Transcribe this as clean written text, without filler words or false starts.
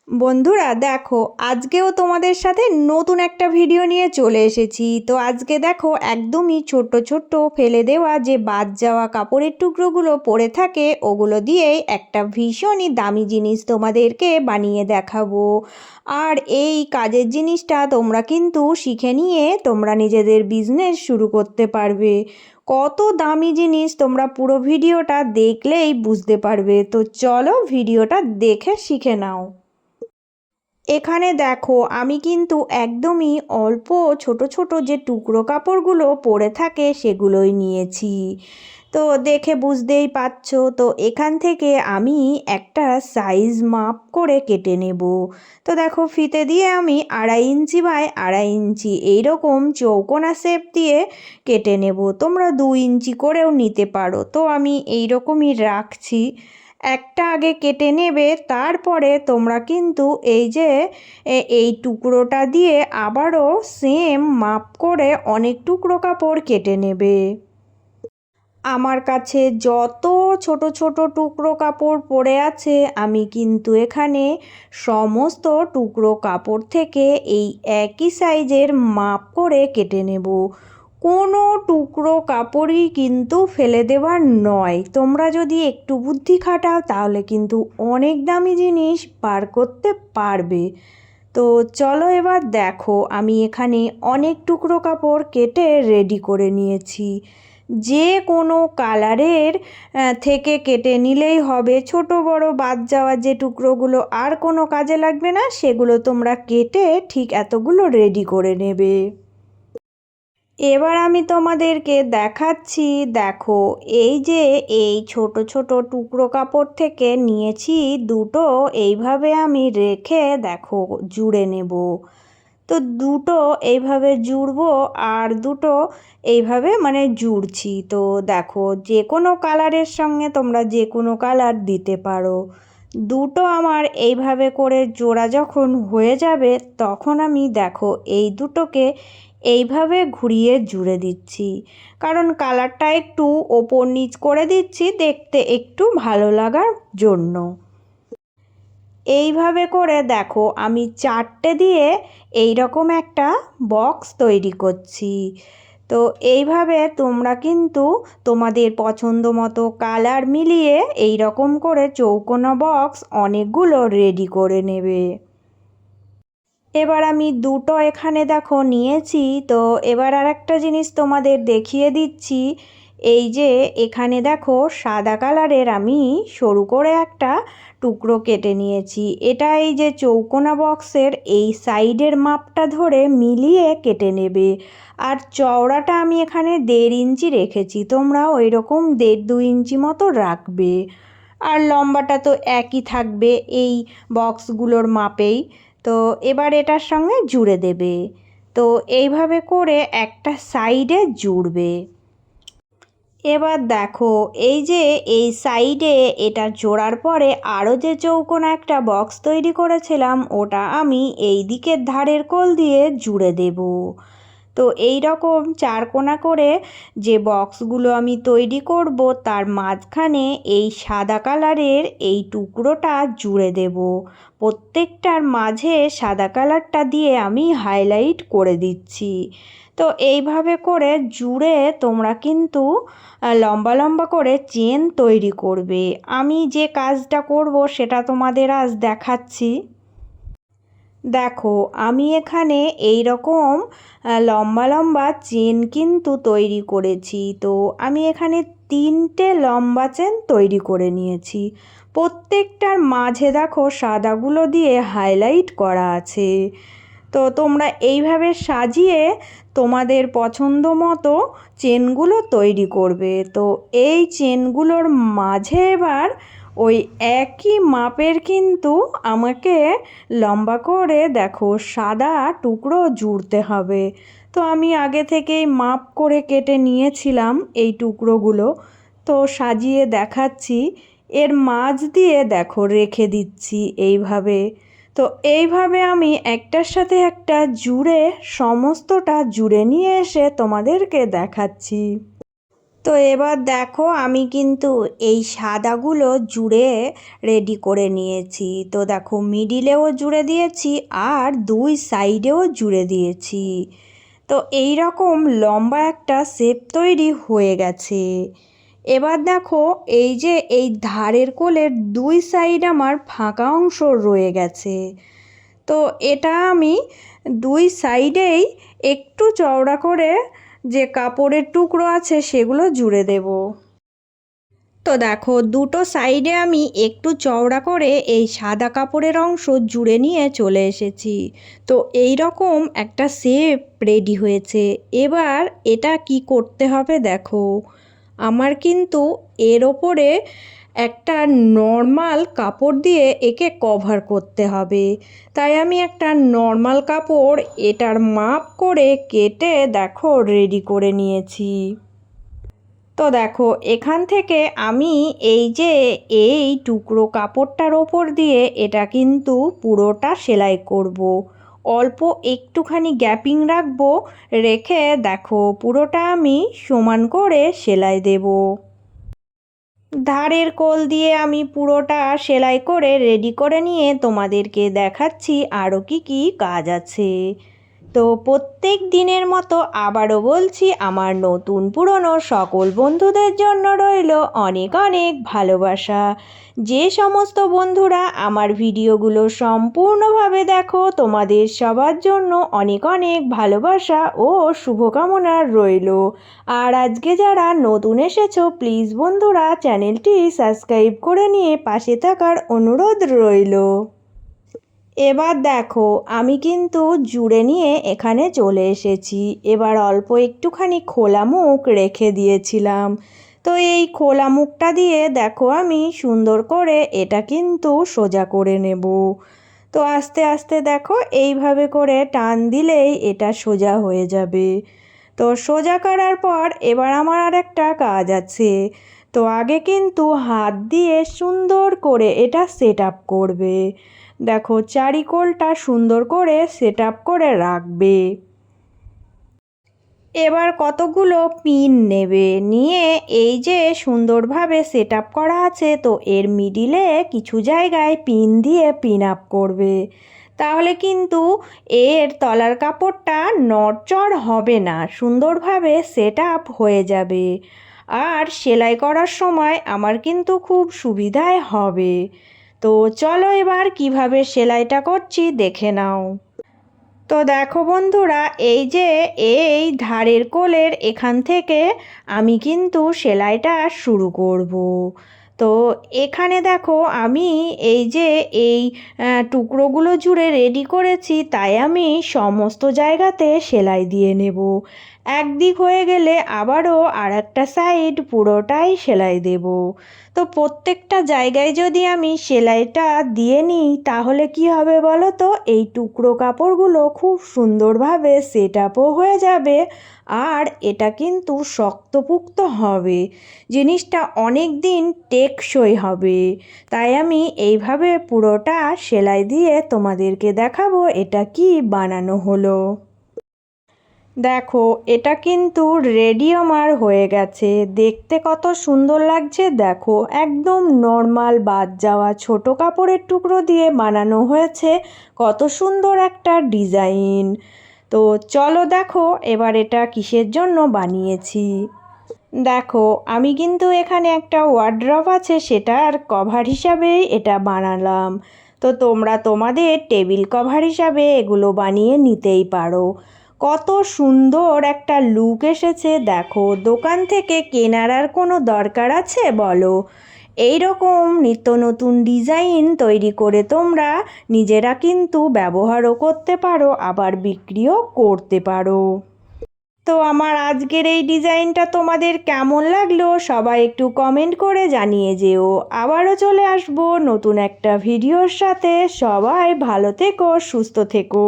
বন্ধুরা দেখো, আজকেও তোমাদের সাথে নতুন একটা ভিডিও নিয়ে চলে এসেছি। তো আজকে দেখো, একদমই ছোট্ট ছোট্ট ফেলে দেওয়া যে বাদ যাওয়া কাপড়ের টুকরোগুলো পড়ে থাকে, ওগুলো দিয়েই একটা ভীষণই দামি জিনিস তোমাদেরকে বানিয়ে দেখাবো। আর এই কাজের জিনিসটা তোমরা কিন্তু শিখে নিয়ে তোমরা নিজেদের বিজনেস শুরু করতে পারবে। কত দামি জিনিস তোমরা পুরো ভিডিওটা দেখলেই বুঝতে পারবে। তো চলো ভিডিওটা দেখে শিখে নাও। এখানে দেখো, আমি কিন্তু একদমই অল্প ছোট ছোট যে টুকরো কাপড়গুলো পরে থাকে সেগুলোই নিয়েছি। তো দেখে বুঝতেই পারছো। তো এখান থেকে আমি একটা সাইজ মাপ করে কেটে নেব। তো দেখো, ফিতে দিয়ে আমি 2.5 ইঞ্চি বাই 2.5 ইঞ্চি এইরকম চৌকোনা শেপ দিয়ে কেটে নেব। তোমরা 2 ইঞ্চি করেও নিতে পারো। তো আমি এইরকমই রাখছি। একটা আগে কেটে নেবে, তারপরে তোমরা কিন্তু এই যে এই টুকরোটা দিয়ে আবারও সেম মাপ করে অনেক টুকরো কাপড় কেটে নেবে। আমার কাছে যত ছোট ছোট টুকরো কাপড় পড়ে আছে, আমি কিন্তু এখানে সমস্ত টুকরো কাপড় থেকে এই একই সাইজের মাপ করে কেটে নেব। কোনো টুকরো কাপড়ই কিন্তু ফেলে দেওয়ার নয়। তোমরা যদি একটু বুদ্ধি খাটাও তাহলে কিন্তু অনেক দামি জিনিস বার করতে পারবে। তো চলো এবার দেখো, আমি এখানে অনেক টুকরো কাপড় কেটে রেডি করে নিয়েছি। যে কোনো কালারের থেকে কেটে নিলেই হবে। ছোট বড় বাদ যাওয়া যে টুকরোগুলো আর কোনো কাজে লাগবে না, সেগুলো তোমরা কেটে ঠিক এতগুলো রেডি করে নেবে। এবার আমি তোমাদেরকে দেখাচ্ছি। দেখো, এই যে এই ছোট ছোট টুকরো কাপড় থেকে নিয়েছি দুটো, এইভাবে আমি রেখে দেখো জুড়ে নেব। তো দুটো এইভাবে জুড়বো আর দুটো এইভাবে মানে জুড়ছি। তো দেখো, যে কোনো কালারের সঙ্গে তোমরা যে কোনো কালার দিতে পারো। দুটো আমার এইভাবে করে জোড়া যখন হয়ে যাবে, তখন আমি দেখো এই দুটোকে এইভাবে ঘুরিয়ে জুড়ে দিচ্ছি। কারণ কালারটা একটু ওপর নিচ করে দিচ্ছি দেখতে একটু ভালো লাগার জন্য। এইভাবে করে দেখো, আমি 4টে দিয়ে এই রকম একটা বক্স তৈরি করছি। তো এইভাবে তোমরা কিন্তু তোমাদের পছন্দ মতো কালার মিলিয়ে এই রকম করে চৌকোনা বক্স অনেকগুলো রেডি করে নেবে। এবার আমি দুটো এখানে দেখো নিয়েছি। তো এবার আর একটা জিনিস তোমাদের দেখিয়ে দিচ্ছি। এই যে এখানে দেখো, সাদা কালারের আমি সরু করে একটা টুকরো কেটে নিয়েছি। এটা এই যে চৌকোনা বক্সের এই সাইডের মাপটা ধরে মিলিয়ে কেটে নেবে। আর চওড়াটা আমি এখানে 1.5 ইঞ্চি রেখেছি, তোমরা ওই রকম 1.5-2 ইঞ্চি মতো রাখবে। আর লম্বাটা তো একই থাকবে এই বক্সগুলোর মাপেই। তো এবার এটার সঙ্গে জুড়ে দেবে। তো এইভাবে করে একটা সাইডে জুড়বে। এবার দেখো, এই যে এই সাইডে এটা জোড়ার পরে আরও যে চৌকোনা একটা বক্স তৈরি করেছিলাম, ওটা আমি এই দিকের ধারের কোল দিয়ে জুড়ে দেব। তো এই রকম 4 কোণা করে যে বক্সগুলো আমি তৈরি করব, তার মাঝখানে এই সাদা কালারের এই টুকরোটা জুড়ে দেব। প্রত্যেকটার মাঝে সাদা কালারটা দিয়ে আমি হাইলাইট করে দিচ্ছি। তো এইভাবে করে জুড়ে তোমরা কিন্তু লম্বা লম্বা করে চেন তৈরি করবে। আমি যে কাজটা করব সেটা তোমাদের আজ দেখাচ্ছি। দেখো, আমি এখানে এই রকম লম্বা লম্বা চেন কিন্তু তৈরি করেছি। তো আমি এখানে 3টে লম্বা চেন তৈরি করে নিয়েছি। প্রত্যেকটার মাঝে দেখো সাদাগুলো দিয়ে হাইলাইট করা আছে। তো তোমরা এইভাবে সাজিয়ে তোমাদের পছন্দ মতো চেনগুলো তৈরি করবে। তো এই চেনগুলোর মাঝে এবার ওই একই মাপের কিন্তু আমাকে লম্বা করে দেখো সাদা টুকরো জুড়তে হবে। তো আমি আগে থেকেই মাপ করে কেটে নিয়েছিলাম এই টুকরোগুলো। তো সাজিয়ে দেখাচ্ছি। এর মাঝ দিয়ে দেখো রেখে দিচ্ছি এইভাবে। তো এইভাবে আমি একটার সাথে একটা জুড়ে সমস্তটা জুড়ে নিয়ে এসে তোমাদেরকে দেখাচ্ছি। তো এবার দেখো আমি কিন্তু এই সাদাগুলো জুড়ে রেডি করে নিয়েছি। তো দেখো মিডিলেও জুড়ে দিয়েছি আর দুই সাইডেও জুড়ে দিয়েছি। তো এই রকম লম্বা একটা শেপ তৈরি হয়ে গেছে। এবার দেখো এই যে এই ধারের কোলের দুই সাইড আমার ফাঁকা অংশ রয়ে গেছে। তো এটা আমি দুই সাইডেই একটু চওড়া করে যে কাপড়ের টুকরো আছে সেগুলো জুড়ে দেব। তো দেখো দুটো সাইডে আমি একটু চওড়া করে এই সাদা কাপড়ের অংশ জুড়ে নিয়ে চলে এসেছি। তো এই রকম একটা শেপ রেডি হয়েছে। এবার এটা কি করতে হবে দেখো, আমার কিন্তু এর ওপরে একটা নর্মাল কাপড় দিয়ে একে কভার করতে হবে। তাই আমি একটা নর্মাল কাপড় এটার মাপ করে কেটে দেখো রেডি করে নিয়েছি। তো দেখো এখান থেকে আমি এই যে এই টুকরো কাপড়টার ওপর দিয়ে এটা কিন্তু পুরোটা সেলাই করব। অল্প একটুখানি গ্যাপিং রাখবো, রেখে দেখো পুরোটা আমি সমান করে সেলাই দেব। ধারের কোল দিয়ে আমি পুরোটা সেলাই করে রেডি করে নিয়ে তোমাদেরকে দেখাচ্ছি আরও কি কি কাজ আছে। তো প্রত্যেক দিনের মতো আবারও বলছি, আমার নতুন পুরনো সকল বন্ধুদের জন্য রইল অনেক অনেক ভালোবাসা। যে সমস্ত বন্ধুরা আমার ভিডিওগুলো সম্পূর্ণভাবে দেখো, তোমাদের সবার জন্য অনেক অনেক ভালোবাসা ও শুভকামনা রইল। আর আজকে যারা নতুন এসেছো প্লিজ বন্ধুরা চ্যানেলটি সাবস্ক্রাইব করে নিয়ে পাশে থাকার অনুরোধ রইল। এবার দেখো আমি কিন্তু জুড়ে নিয়ে এখানে চলে এসেছি। এবার অল্প একটুখানি খোলা মুখ রেখে দিয়েছিলাম। তো এই খোলা মুখটা দিয়ে দেখো আমি সুন্দর করে এটা কিন্তু সোজা করে নেব। তো আস্তে আস্তে দেখো এইভাবে করে টান দিলেই এটা সোজা হয়ে যাবে। তো সোজা করার পর এবার আমার আর একটা কাজ আছে। তো আগে কিন্তু হাত দিয়ে সুন্দর করে এটা সেট আপ করবে। দেখো চারিকোলটা সুন্দর করে সেট আপ করে রাখবে। এবার কতগুলো পিন নেবে, নিয়ে এই যে সুন্দরভাবে সেট আপ করা আছে তো এর মিডিলে কিছু জায়গায় পিন দিয়ে পিন আপ করবে। তাহলে কিন্তু এর তলার কাপড়টা নড়চড় হবে না, সুন্দরভাবে সেট আপ হয়ে যাবে। আর সেলাই করার সময় আমার কিন্তু খুব সুবিধায় হবে। তো চলো এবার কিভাবে সেলাইটা করছি দেখে নাও। তো দেখো বন্ধুরা, এই যে এই ধারের কোলের এখান থেকে আমি কিন্তু সেলাইটা শুরু করব। তো এখানে দেখো আমি এই যে এই টুকরোগুলো জুড়ে রেডি করেছি, তাই আমি সমস্ত জায়গাতে সেলাই দিয়ে নেব। একদিক হয়ে গেলে আবারও আর একটা সাইড পুরোটাই সেলাই দেব। তো প্রত্যেকটা জায়গায় যদি আমি সেলাইটা দিয়ে নিই তাহলে কি হবে বলো তো, এই টুকরো কাপড়গুলো খুব সুন্দরভাবে সেট আপও হয়ে যাবে আর এটা কিন্তু শক্তপোক্ত হবে, জিনিসটা অনেক দিন টেকসই হবে। তাই আমি এইভাবে পুরোটা সেলাই দিয়ে তোমাদেরকে দেখাবো এটা কি বানানো হলো। দেখো এটা কিন্তু রেডি আমার হয়ে গেছে, দেখতে কত সুন্দর লাগছে। দেখো একদম নর্মাল বাদ যাওয়া ছোট কাপড়ের টুকরো দিয়ে বানানো হয়েছে কত সুন্দর একটা ডিজাইন। তো চলো দেখো এবার এটা কিসের জন্য বানিয়েছি। দেখো আমি কিন্তু এখানে একটা ওয়ার্ড্রপ আছে সেটার কভার হিসাবেই এটা বানালাম। তো তোমরা তোমাদের টেবিল কভার হিসাবে এগুলো বানিয়ে নিতেই পারো। কত সুন্দর একটা লুক এসেছে দেখো, দোকান থেকে কেনার আর কোনো দরকার আছে বলো। এই রকম নিত্য নতুন ডিজাইন তৈরি করে তোমরা নিজেরা কিন্তু ব্যবহারও করতে পারো, আবার বিক্রিও করতে পারো। তো আমার আজকের এই ডিজাইনটা তোমাদের কেমন লাগলো সবাই একটু কমেন্ট করে জানিয়ে যেও। আবারও চলে আসবো নতুন একটা ভিডিওর সাথে। সবাই ভালো থেকো, সুস্থ থেকো।